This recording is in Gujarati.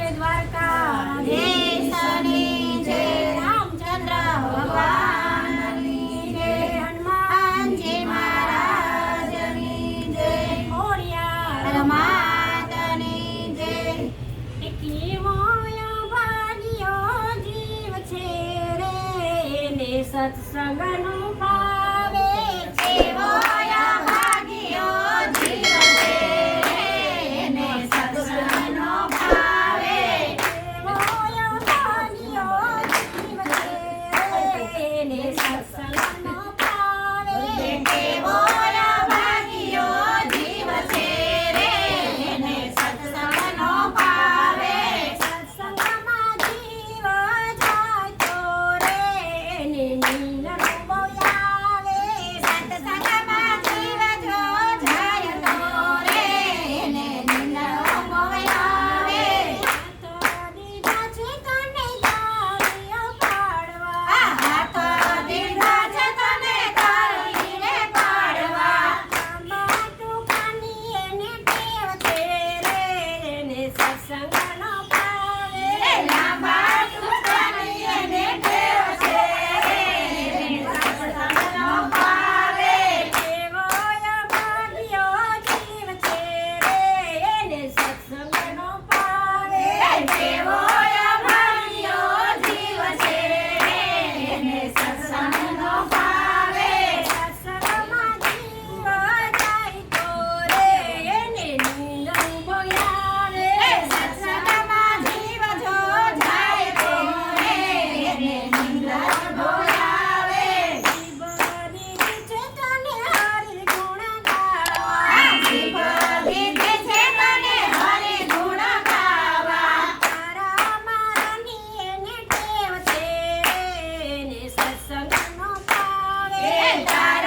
દ્વારકા દેશની જય રામચંદ્ર ભગવાનની જય હનુમાનજી મહારાજની જય ખોડિયાર માતની જય કેવો ભાગ્યો જીવ છે રે એને સત્સંગનું ભાવે કેવો ભાગ્યો જીવ છે રે એને સત્સંગનો ભાવે કેવો ભાગ્યો જીવ છે રે એને સત્સંગનો ભાવે કેવો ભાગ્યો જીવ છે રે એને સત્સંગનો ભાવે સત્સંગમાં જીવ જાય તો રે એને નીંદર બહુ આવે સત્સંગમાં જીવ જો જાય તો રે એને નીંદર બહુ આવે તો દીધા છે તને તાળીઓ પાડવા તો દીધા છે તને તાળીને પાડવા લાંબા ટૂંકાની એને ટેવ છે રે એને સત્સંગનો ભાવે લાંબા ટૂંકાની એને ટેવ છે રે એને સત્સંગનો ભાવે કેવો ભાગ્યો જીવ છે રે એને સત્સંગનો ભાવે કેવો ભાગ્યો જીવ છે રે એને સત્સંગનો ભાવે સત્સંગમાં જીવ જાય તો રે એને નીંદર બહુ આવે સત્સંગમાં જીવ જો જાય તો રે એને નીંદર બહુ આવે જીવ દીધે છે તને હરિ ગુણ ગાવા જીવ દીધે છે તને હરિ ગુણ ગાવા તારા મારાની એને ટેવ છે રે એને સત્સંગનો ભાવે તારા